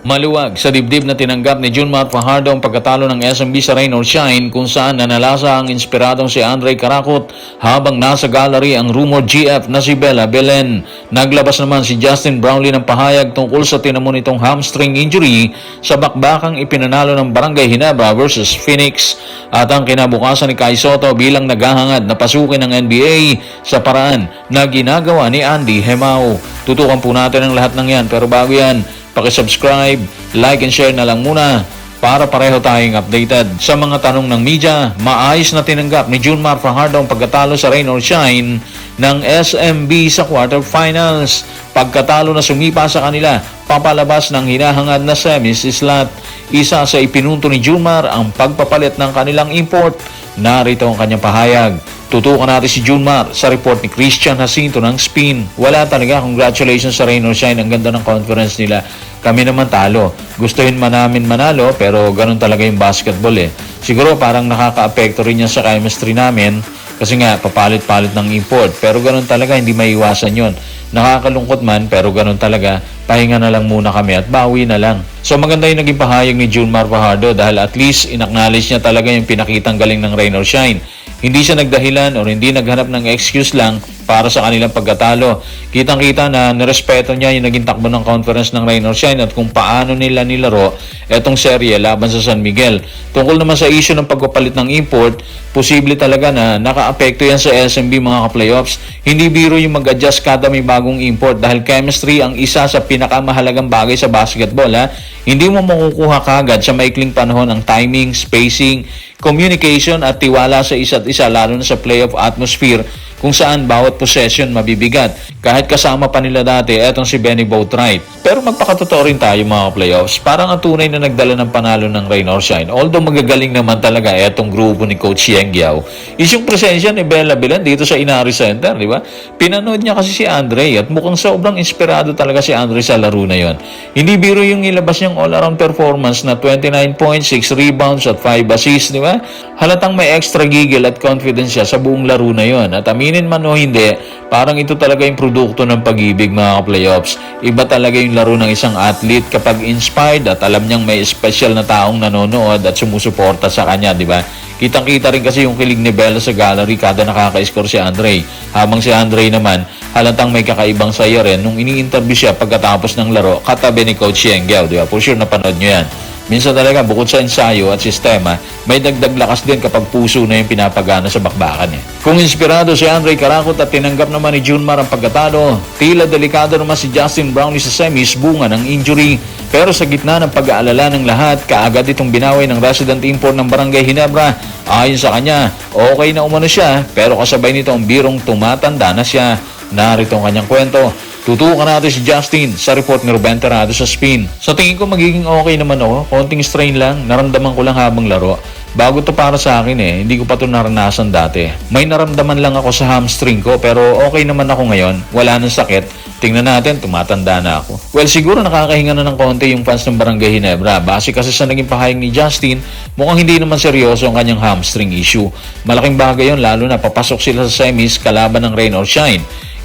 Maluwag sa dibdib na tinanggap ni Junmar Fajardo ang pagkatalo ng SMB sa Rain or Shine kung saan nanalasa ang inspiradong si Andre Caracut habang nasa gallery ang rumored GF na si Bella Belen. Naglabas naman si Justin Brownlee ng pahayag tungkol sa tinamo nitong hamstring injury sa bakbakang ipinanalo ng Barangay Ginebra versus Phoenix at ang kinabukasan ni Kai Soto bilang naghahangad na pasukin ng NBA sa paraan na ginagawa ni Andy Hemao. Tutukan po natin ang lahat ng yan pero bago yan, paki-subscribe, like and share na lang muna para pareho tayong updated. Sa mga tanong ng media, maayos na tinanggap ni Junmar Fajardo ang pagkatalo sa Rain or Shine ng SMB sa quarterfinals. Pagkatalo na sumipa sa kanila, papalabas ng hinahangad na semis slot. Isa sa ipinunto ni Junmar ang pagpapalit ng kanilang import. Narito ang kanyang pahayag. Tutukan natin si Junmar sa report ni Christian Jacinto ng Spin. Wala talaga, congratulations sa Rain or Shine. Ang ganda ng conference nila. Kami naman talo. Gustuhin man namin manalo pero ganun talaga yung basketball eh. Siguro parang nakaka-apekto rin yan sa chemistry namin kasi nga papalit-palit ng import. Pero ganun talaga, hindi maiwasan yon. Nakakalungkot man pero ganun talaga. Pahinga na lang muna kami at bawi na lang. So maganda yung naging pahayag ni Junmar Fajardo dahil at least inacknowledge niya talaga yung pinakitang galing ng Rain or Shine. Hindi siya nagdahilan o hindi naghanap ng excuse lang para sa kanilang pagkatalo. Kitang-kita na nirespeto niya yung naging takbo ng conference ng Rain or Shine at kung paano nila nilaro etong serye laban sa San Miguel. Tungkol naman sa issue ng pagpapalit ng import, posible talaga na naka-apekto yan sa SMB mga ka-playoffs. Hindi biro yung mag-adjust kada may bagong import dahil chemistry ang isa sa pinakamahalagang bagay sa basketball. Hindi mo makukuha kagad sa maikling panahon ang timing, spacing, communication at tiwala sa isa't isa lalo na sa playoff atmosphere kung saan bawat possession mabibigat. Kahit kasama pa nila dati, etong si Benny Boatwright. Pero magpakatotoo rin tayo mga playoffs, parang ang tunay na nagdala ng panalo ng Rain or Shine. Although magagaling naman talaga etong grupo ni Coach Yeng Guiao, is yung presensya ni Bella Belen dito sa Inari Center, di ba? Pinanood niya kasi si Andre at mukhang sobrang inspirado talaga si Andre sa laro na yon. Hindi biro yung ilabas niyang all-around performance na 29 points, 6 rebounds at 5 assists, di ba? Halatang may extra gigil at confidence siya sa buong laro na yon. At aminin man o hindi, parang ito talaga yung produkto ng pag-ibig mga playoffs. Iba talaga yung laro ng isang athlete kapag inspired at alam niyang may special na taong nanonood at sumusuporta sa kanya, di ba? Kitang-kita rin kasi yung kilig ni Bella sa gallery kada nakaka-score si Andre. Habang si Andre naman, halatang may kakaibang saya rin nung ini-interview siya pagkatapos ng laro katabi ni Coach Yeng Guiao, di ba? For sure napanood nyo yan. Minsan talaga, bukod sa ensayo at sistema, may dagdag lakas din kapag puso na yung pinapagana sa bakbakan eh. Kung inspirado si Andre Caracut at tinanggap naman ni Junmar ang pagkatalo, tila delikado naman si Justin Brownlee sa semis bunga ng injury. Pero sa gitna ng pag-aalala ng lahat, kaagad itong binawi ng resident import ng Barangay Ginebra. Ayon sa kanya, okay na umano siya pero kasabay nito ang birong tumatanda na siya. Narito ang kanyang kwento. Tutukan natin si Justin sa report ni Ruben Terrado sa Spin. Sa tingin ko magiging okay naman ako. Konting strain lang. Naramdaman ko lang habang laro. Bago to para sa akin eh. Hindi ko pa to naranasan dati. May naramdaman lang ako sa hamstring ko pero okay naman ako ngayon. Wala nang sakit. Tingnan natin, tumatanda na ako. Well, siguro nakakahinga na ng konti yung fans ng Barangay Ginebra. Base kasi sa naging pahayag ni Justin, mukhang hindi naman seryoso ang kanyang hamstring issue. Malaking bagay yun lalo na papasok sila sa semis kalaban ng Rain or Shine.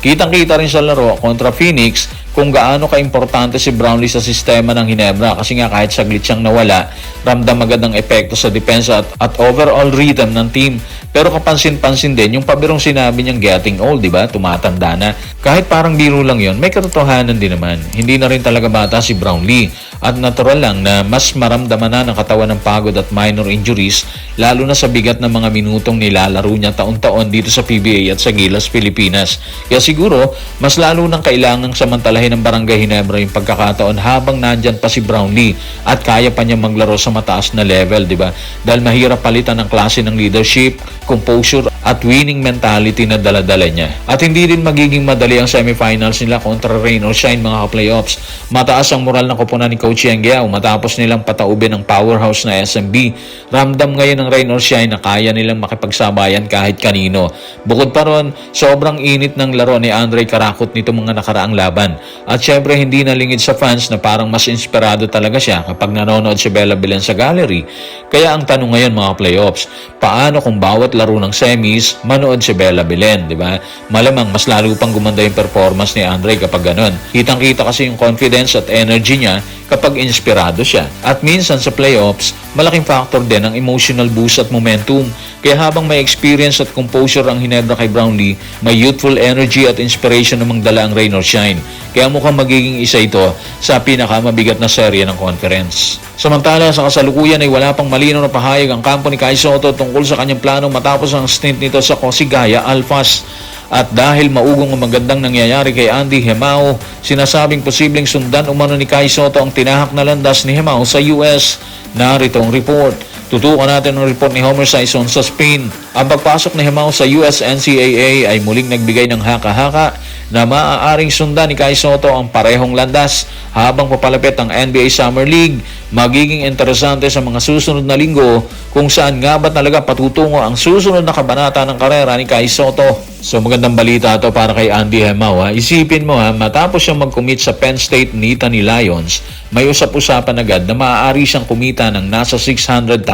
Kitang-kita rin sa laro kontra Phoenix kung gaano ka-importante si Brownlee sa sistema ng Ginebra kasi nga kahit saglit siyang nawala, ramdam agad ang epekto sa depensa at overall rhythm ng team. Pero kapansin-pansin din yung pabirong sinabi niyang getting old, di ba? Tumatanda na. Kahit parang biro lang yon, may katotohanan din naman. Hindi na rin talaga bata si Brownlee at natural lang na mas maramdaman na ng katawan ng pagod at minor injuries lalo na sa bigat ng mga minutong nilalaro niya taon-taon dito sa PBA at sa Gilas, Pilipinas. Kaya siguro, mas lalo nang kailangang samantalahin ng Barangay Ginebra yung pagkakataon habang nandyan pa si Brownlee at kaya pa niya maglaro sa mataas na level, di ba? Dahil mahirap palitan ang klase ng leadership, composure at winning mentality na dala-dala niya. At hindi din magiging madali ang semifinals nila kontra Rain or Shine mga ka-playoffs. Mataas ang moral ng koponan ni Coach Yeng Guiao matapos nilang pataubin ang powerhouse na SMB. Ramdam ngayon ng Rain or Shine na kaya nilang makipagsabayan kahit kanino. Bukod pa ron, sobrang init ng laro ni Andre Caracut nito mga nakaraang laban. At syempre hindi nalingid sa fans na parang mas inspirado talaga siya kapag nanonood si Bella Belen sa gallery. Kaya ang tanong ngayon mga playoffs, paano kung bawat laro ng semis opportunities, manood si Bella Belen, di ba? Malamang mas lalo pang gumanda yung performance ni Andre kapag ganun. Kitang-kita kasi yung confidence at energy niya kapag inspirado siya. At minsan sa playoffs, malaking factor din ang emotional boost at momentum. Kaya habang may experience at composure ang Hinebra kay Brownlee, may youthful energy at inspiration namang dala ang rain or shine. Kaya mukhang magiging isa ito sa pinakamabigat na serye ng conference. Samantala, sa kasalukuyan ay wala pang malinaw na pahayag ang kampo ni Kai Sotto tungkol sa kanyang planong matapos ang stint nito sa Kosigaya Alphas. At dahil maugong ang magandang nangyayari kay Andy Hemao, sinasabing posibleng sundan umano ni Kai Sotto ang tinahak na landas ni Hemao sa US. Narito ang report. Tutukan natin ang report ni Homer Sison sa Spain. Ang pagpasok ni Hemao sa US NCAA ay muling nagbigay ng haka-haka na maaaring sundan ni Kai Sotto ang parehong landas habang papalapit ang NBA Summer League. Magiging interesante sa mga susunod na linggo kung saan nga ba talaga patutungo ang susunod na kabanata ng karera ni Kai Sotto. So magandang balita ito para kay Andy Hemao. Isipin mo matapos siyang mag-commit sa Penn State Nittany Lions, may usap-usapan agad na maaari siyang kumita ng nasa $600,000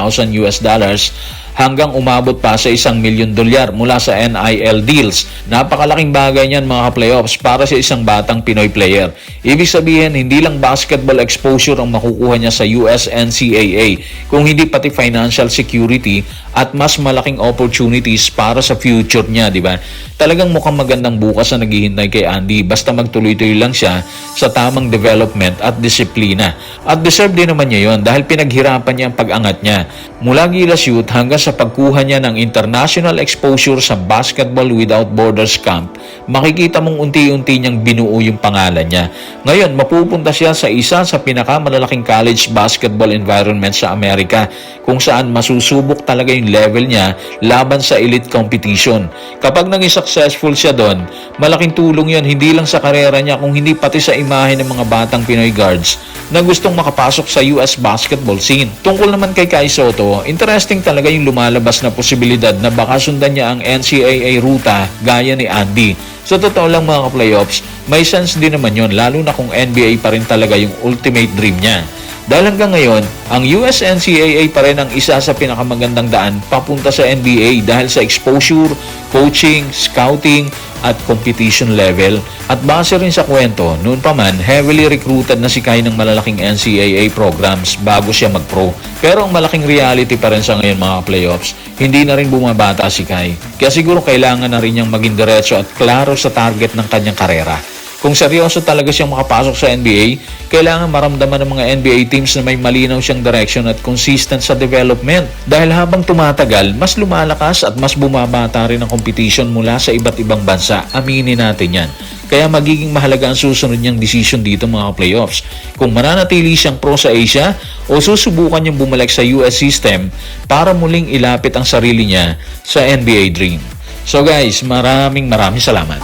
hanggang umabot pa sa $1 million mula sa NIL deals. Napakalaking bagay niyan mga playoffs para sa isang batang Pinoy player. Ibig sabihin, hindi lang basketball exposure ang makukuha niya sa US NCAA, kung hindi pati financial security at mas malaking opportunities para sa future niya, di ba? Talagang mukhang magandang bukas na naghihintay kay Andy basta magtuloy-tuloy lang siya sa tamang development at disiplina. At deserve din naman niya yon dahil pinaghirapan niya ang pag-angat niya. Mula Gilas Youth hanggang sa pagkuha niya ng international exposure sa Basketball Without Borders Camp, makikita mong unti-unti niyang binuo yung pangalan niya. Ngayon, mapupunta siya sa isa sa pinakamalalaking college basketball environment sa Amerika, kung saan masusubok talaga yung level niya laban sa elite competition. Kapag naging successful siya doon, malaking tulong yun hindi lang sa karera niya kung hindi pati sa imahe ng mga batang Pinoy guards na gustong makapasok sa US basketball scene. Tungkol naman kay Kai Sotto, interesting talaga yung lumalabas na posibilidad na baka sundan niya ang NCAA ruta gaya ni Andy. Sa totoo lang mga playoffs, may sense din naman yon lalo na kung NBA pa rin talaga yung ultimate dream niya. Dahil hanggang ngayon, ang US NCAA pa rin ang isa sa pinakamagandang daan papunta sa NBA dahil sa exposure, coaching, scouting, at competition level. At base rin sa kwento, noon pa man, heavily recruited na si Kai ng malalaking NCAA programs bago siya mag-pro. Pero ang malaking reality pa rin sa ngayon mga playoffs, hindi na rin bumabata si Kai. Kaya siguro kailangan na rin niyang maging diretso at klaro sa target ng kanyang karera. Kung seryoso talaga siyang makapasok sa NBA, kailangan maramdaman ng mga NBA teams na may malinaw siyang direction at consistent sa development. Dahil habang tumatagal, mas lumalakas at mas bumabata rin ang competition mula sa iba't ibang bansa. Aminin natin yan. Kaya magiging mahalaga ang susunod niyang decision dito mga playoffs. Kung mananatili siyang pro sa Asia o susubukan niyang bumalik sa US system para muling ilapit ang sarili niya sa NBA dream. So guys, maraming salamat.